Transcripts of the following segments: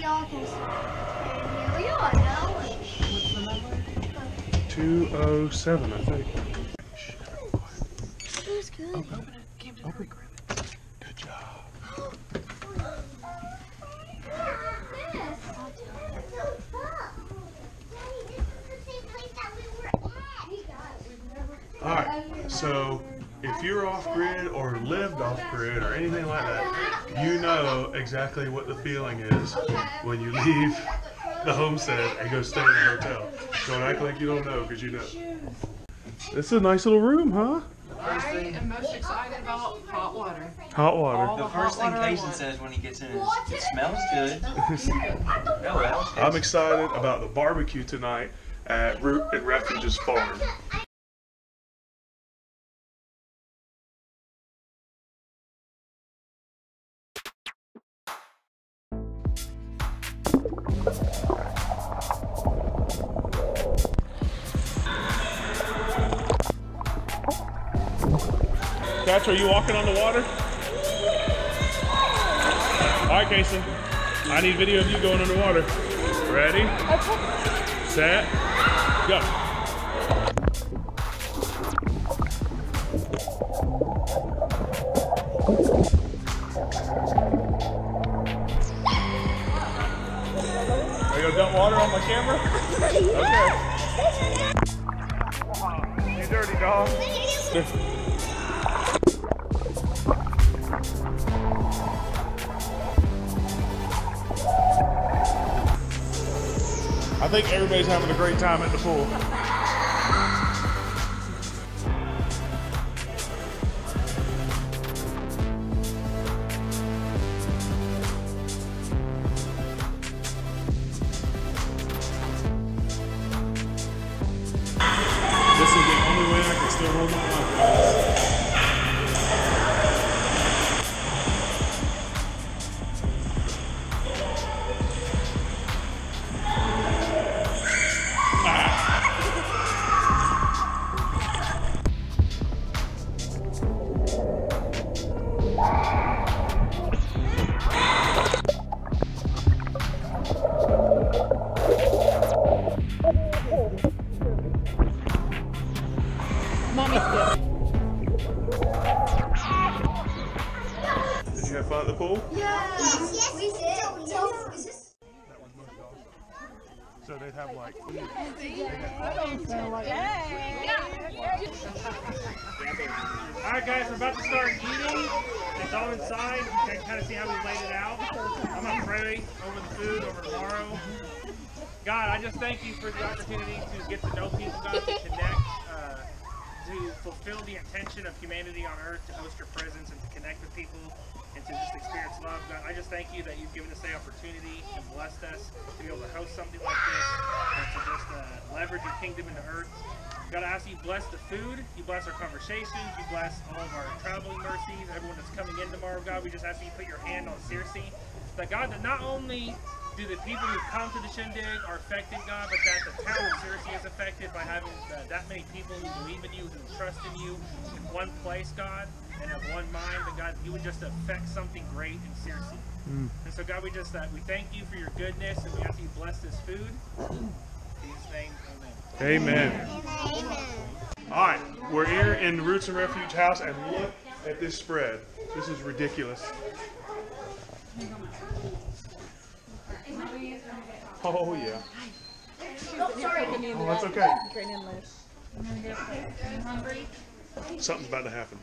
August. And here we are now. What's the number? 207, I think. It was good. Open it. Camden, hurry, grab it. Good job. Alright, so if you're off grid or lived off grid or anything like that, you know exactly what the feeling is when you leave the homestead and go stay in the hotel. Don't act like you don't know, because you know. It's a nice little room, huh? I am most excited about hot water. Hot water. The first thing Jason says when he gets in is, it smells good. Oh, well, I'm excited about the barbecue tonight at Refuge's farm. Catch, are you walking on the water? All right, Kason. I need video of you going underwater. Ready? Set. Go. Are you gonna dump water on my camera? Okay. You dirty dog. I think everybody's having a great time at the pool. This is the only way I can still hold my life. Did you have fun at the pool? Yes, we did. So they'd have like. Alright guys, we're about to start eating. It's all inside. You can kind of see how we laid it out. I'm going to pray over the food over tomorrow. God, I just thank you for the opportunity to get to know people, God, to connect, to fulfill the intention of humanity on earth, to host your presence and to connect with people and to just experience love. God, I just thank you that you've given us the opportunity and blessed us to be able to host something like this and to just leverage your kingdom into earth. God, I ask you bless the food, you bless our conversations, you bless all of our traveling mercies, everyone that's coming in tomorrow. God, we just ask you put your hand on Searcy. That God, that not only do the people who come to the Shindig are affected, God, but that the town of Searcy is affected by having that many people who believe in you, who trust in you in one place, God, and have one mind, that God, you would just affect something great in Searcy. And so God, we just we thank you for your goodness, and we ask you bless this food. In Jesus' name, amen. Amen. All right, we're here in the Roots and Refuge house, and look at this spread. This is ridiculous. Oh yeah. Oh, that's okay. Something's about to happen.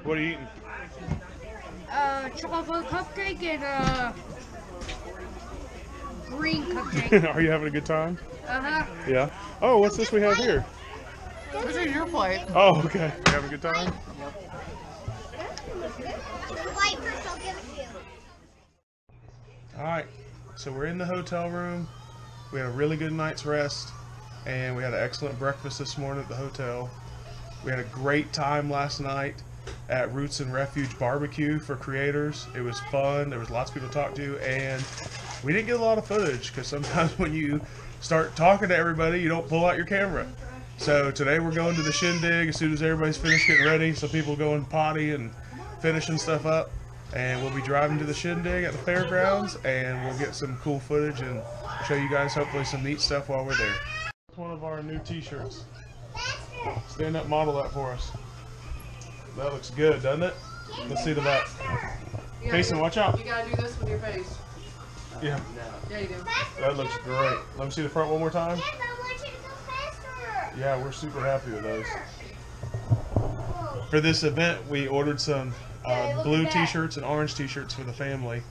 What are you eating? Chocolate cupcake and green cupcake. Are you having a good time? Uh-huh. Yeah. Oh, what's this we have here? This is your plate. Oh, okay. You having a good time? All right. So we're in the hotel room. We had a really good night's rest, and we had an excellent breakfast this morning at the hotel. We had a great time last night at Roots and Refuge barbecue for creators. It was fun. There was lots of people to talk to, and we didn't get a lot of footage because sometimes when you start talking to everybody, you don't pull out your camera. So today we're going to the Shindig as soon as everybody's finished getting ready, so people going potty and finishing stuff up. And we'll be driving to the Shindig at the fairgrounds, and we'll get some cool footage and show you guys hopefully some neat stuff while we're there. It's one of our new t-shirts. Stand up, model that for us. That looks good, doesn't it? Let's see the back. Jason, watch out. You gotta do this with your face. Yeah. Yeah, you do. That looks great. Let me see the front one more time. Yeah, we're super happy with those. For this event, we ordered some blue t-shirts and orange t-shirts for the family,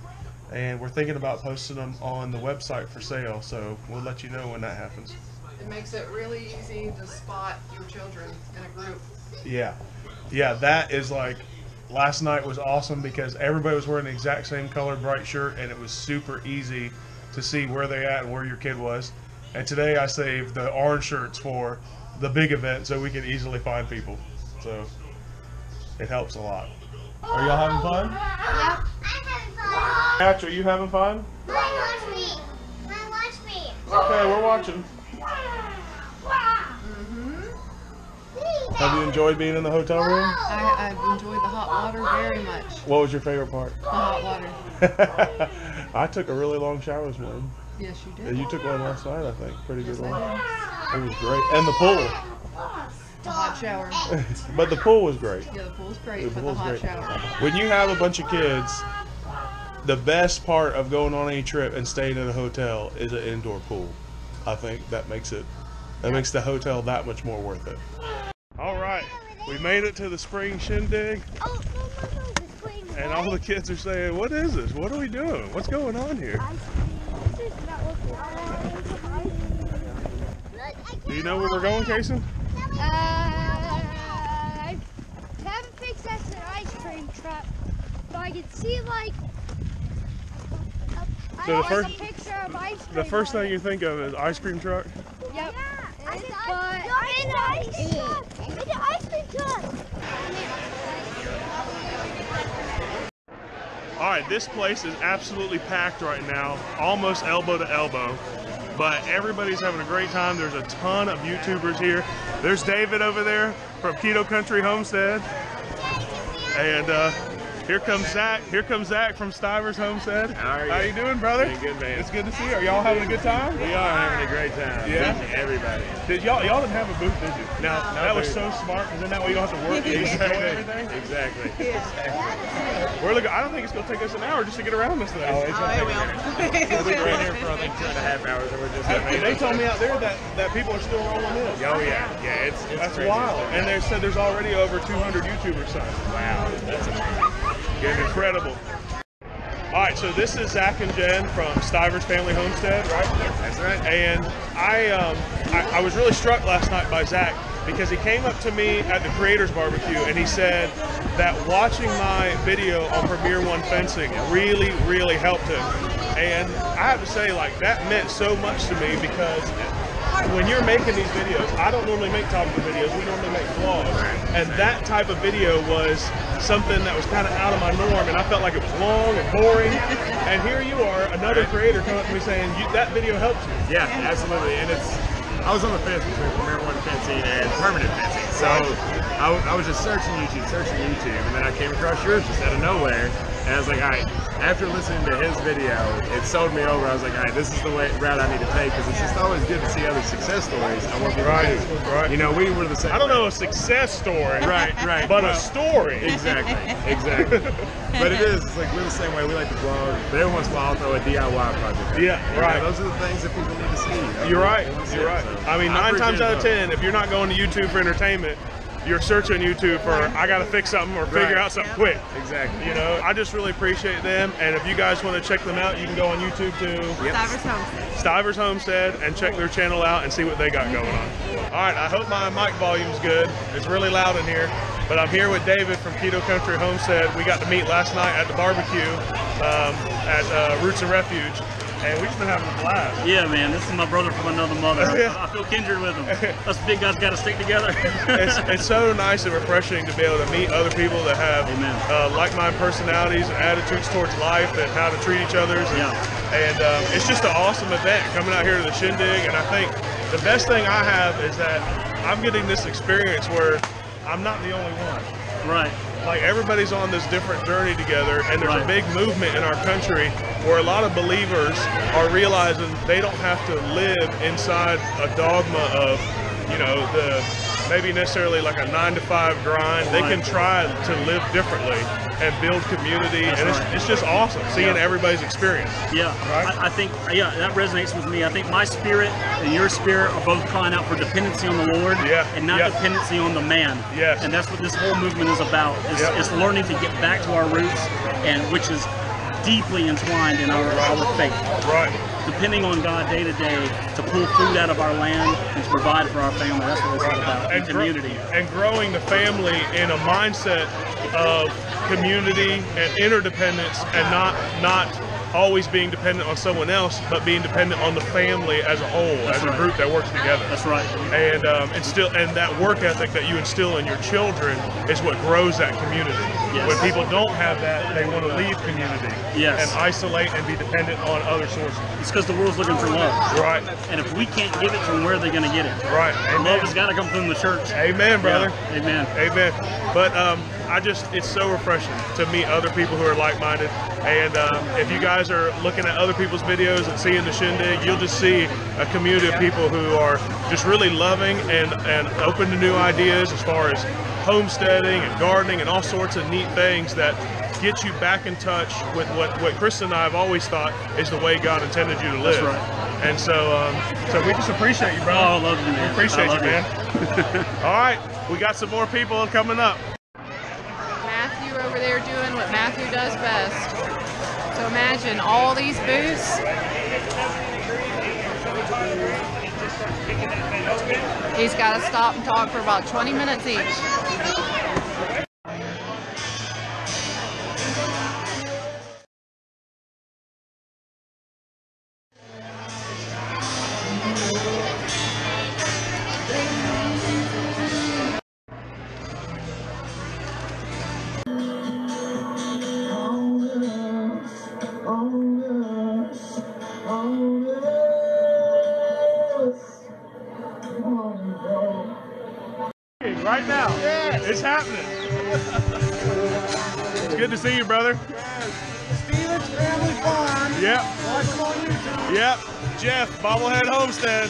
and we're thinking about posting them on the website for sale, so we'll let you know when that happens. It makes it really easy to spot your children in a group. Yeah, that is like, last night was awesome because everybody was wearing the exact same color bright shirt, and it was super easy to see where they at and where your kid was. And today I saved the orange shirts for the big event so we can easily find people, so it helps a lot. Are y'all having fun? Yeah. I'm having fun. Hatch, are you having fun? Watch me. Watch me. Okay, we're watching. Have you enjoyed being in the hotel room? I've enjoyed the hot water very much. What was your favorite part? The hot water. I took a really long shower this morning. Yes, you did. And you took one last night, I think. Pretty good one. It was great. And the pool. The hot shower. But the pool was great. Yeah, the pool's great, The but the pool's hot great. shower. When you have a bunch of kids, the best part of going on any trip and staying in a hotel is an indoor pool. I think that makes the hotel that much more worth it. All right, we made it to the spring Shindig, and all the kids are saying, "What is this? What are we doing? What's going on here?" Do you know where we're going, Kason? I haven't fixed that's an ice cream truck, but I can see like So a picture of ice cream. the first thing you think of is ice cream truck. Yep. In the ice cream truck. All right, this place is absolutely packed right now, almost elbow to elbow, but everybody's having a great time. There's a ton of YouTubers here. There's David over there from Keto Homestead, and here comes Zach. Here comes Zach from Stivers Homestead. How you doing, brother? Doing good, man. It's good to see you. Are y'all having a good time? We are having a great time. Yeah? Meeting everybody. Did y'all didn't have a booth, did you? No, that was so smart, because then that way you don't have to work and enjoy everything. Exactly. We're looking. I don't think it's going to take us an hour just to get around this thing. Oh, it's going to take a minute. We've been here for, I think, 2.5 hours, and we're just They told me out there that people are still rolling in. Oh, yeah. Yeah, it's That's crazy. wild. And they said there's already over 200 YouTubers signed. Wow, that's amazing. Incredible. All right, so this is Zach and Jen from Stivers Family Homestead, right? That's right. And I was really struck last night by Zach because he came up to me at the Creators Barbecue and he said that watching my video on Premier One fencing really, really helped him. And I have to say, like, that meant so much to me because when you're making these videos, I don't normally make topical videos, we normally make vlogs. And that type of video was something that was kind of out of my norm, and I felt like it was long and boring. And here you are, another creator coming up to me saying, that video helps you. Yeah, absolutely. And I was on the fence between Premier One fencing and permanent fencing. So I was just searching YouTube, and then I came across yours just out of nowhere. And I was like, all right, after listening to his video, it sold me over. I was like, all right, this is the route I need to take, because it's just always good to see other success stories. I want people to do. Right. You know, we were the same. I don't know a success story. Right. But Well, a story. Exactly. But it is. It's like we're the same way. We like to vlog. But every once in a while, I'll throw a DIY project. Yeah, You right. know, those are the things that people need to see. You know? You're right. They want to see You're it, right. so I mean, 9 times out of appreciate 10, if you're not going to YouTube for entertainment, you're searching YouTube for, I got to fix something or figure out something quick. it. Exactly. You know, I just really appreciate them. And if you guys want to check them out, you can go on YouTube to Stivers Homestead. Stivers Homestead and check their channel out and see what they got going on. All right, I hope my mic volume's good. It's really loud in here. But I'm here with David from Keto Homestead. We got to meet last night at the barbecue at Roots and Refuge. And we've just been having a blast. Yeah, man, this is my brother from another mother. Yeah. I feel kindred with him. Us big guys got to stick together. It's so nice and refreshing to be able to meet other people that have like-minded personalities and attitudes towards life and how to treat each other. And it's just an awesome event coming out here to the Shindig. And I think the best thing I have is that I'm getting this experience where I'm not the only one. Right. like everybody's on this different journey together, and there's a big movement in our country where a lot of believers are realizing they don't have to live inside a dogma of, you know, maybe necessarily like a 9-to-5 grind. They can try to live differently and build community, and it's just awesome seeing everybody's experience. Yeah, right? I think, that resonates with me. I think my spirit and your spirit are both crying out for dependency on the Lord and not dependency on the man. Yes. And that's what this whole movement is about. It's learning to get back to our roots, and which is deeply entwined in our faith. Right. Depending on God day to day to pull food out of our land and to provide for our family. That's what it's all about. And community. And growing the family in a mindset of community and interdependence, and not always being dependent on someone else, but being dependent on the family as a whole, as a group that works together. That's right. And and that work ethic that you instill in your children is what grows that community. Yes. When people don't have that, they want to leave community and isolate and be dependent on other sources. It's because the world's looking for love. Right. And if we can't give it to them, where are they going to get it? Right. Amen. Love has got to come from the church. Amen, brother. Yeah. Amen. Amen. But it's so refreshing to meet other people who are like-minded. And if you guys are looking at other people's videos and seeing the Shindig, you'll just see a community of people who are just really loving and open to new ideas as far as homesteading and gardening and all sorts of neat things that get you back in touch with what Chris and I have always thought is the way God intended you to live. That's right. And so we just appreciate you, bro. Oh, I love you, man. We appreciate you, man. All right, we got some more people coming up. Matthew over there doing what Matthew does best. So imagine all these booths. He's got to stop and talk for about 20 minutes each. Right now. Yes. It's happening. It's good to see you, brother. Yes. Stevens Family Farms. Yep. Watch them on YouTube. Yep. Jeff, Bobblehead Homestead.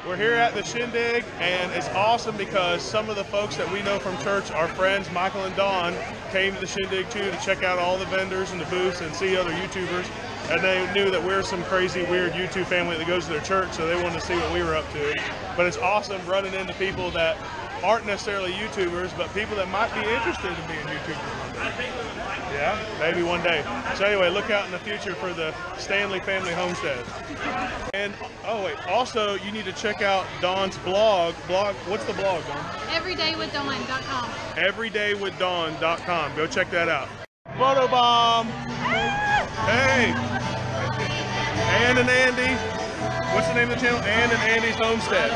We're here at the Shindig, and it's awesome because some of the folks that we know from church, our friends Michael and Dawn, came to the Shindig too to check out all the vendors and the booths and see other YouTubers. And they knew that we're some crazy, weird YouTube family that goes to their church, so they wanted to see what we were up to. But it's awesome running into people that aren't necessarily YouTubers, but people that might be interested in being YouTubers one day. Yeah, maybe one day. So anyway, look out in the future for the Stanley Family Homestead. And, oh wait, also you need to check out Dawn's blog. What's the blog, Dawn? EverydayWithDawn.com. EverydayWithDawn.com. Go check that out. Photobomb! Hey! Ann and Andy. What's the name of the channel? Ann and Andy's Homestead.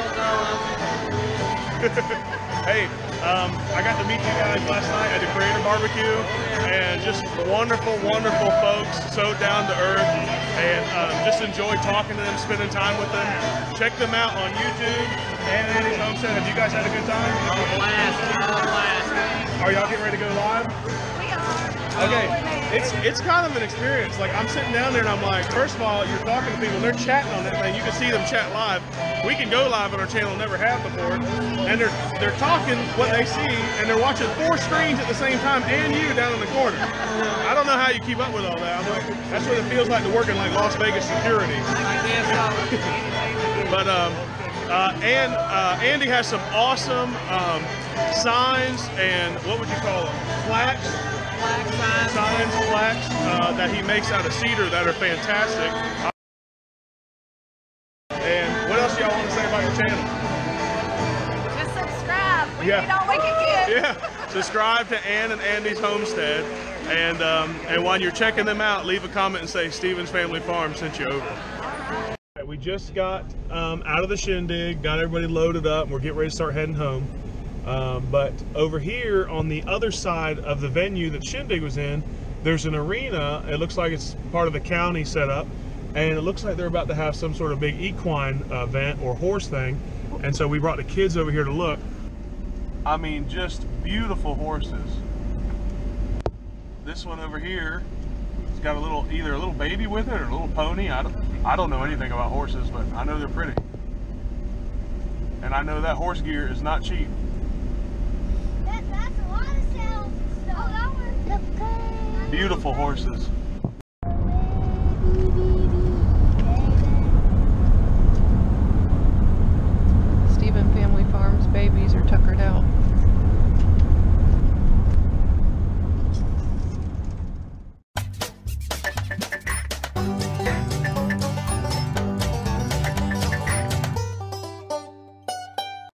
Hey, I got to meet you guys last night at the Creator Barbecue, and just wonderful, wonderful folks, so down to earth, and just enjoy talking to them, spending time with them. Check them out on YouTube, Ann and Andy's Homestead. Have you guys had a good time? Blast. Are y'all getting ready to go live? Okay, it's kind of an experience. Like, I'm sitting down there and I'm like, first of all, you're talking to people and they're chatting on that thing. You can see them chat live. We can go live on our channel, never have before. And they're talking what they see, and they're watching 4 screens at the same time, and you down in the corner. I don't know how you keep up with all that. I'm like, that's what it feels like to work in like Las Vegas security. But Andy has some awesome signs and what would you call them? Plaques that he makes out of cedar that are fantastic. And what else do y'all want to say about your channel? Just subscribe. We need all we can get. Yeah. Subscribe to Ann and Andy's Homestead, and while you're checking them out, leave a comment and say Stevens Family Farm sent you over. We just got out of the Shindig, got everybody loaded up, and we're getting ready to start heading home. But over here on the other side of the venue that Shindig was in, there's an arena. It looks like it's part of the county setup, and it looks like they're about to have some sort of big equine event or horse thing. And so we brought the kids over here to look. I mean, just Beautiful horses. This one over here, it's got a little, either a little baby with it or a little pony. I don't know anything about horses, but I know they're pretty. And I know that horse gear is not cheap. That's a lot of sales. Oh, that one. Beautiful horses.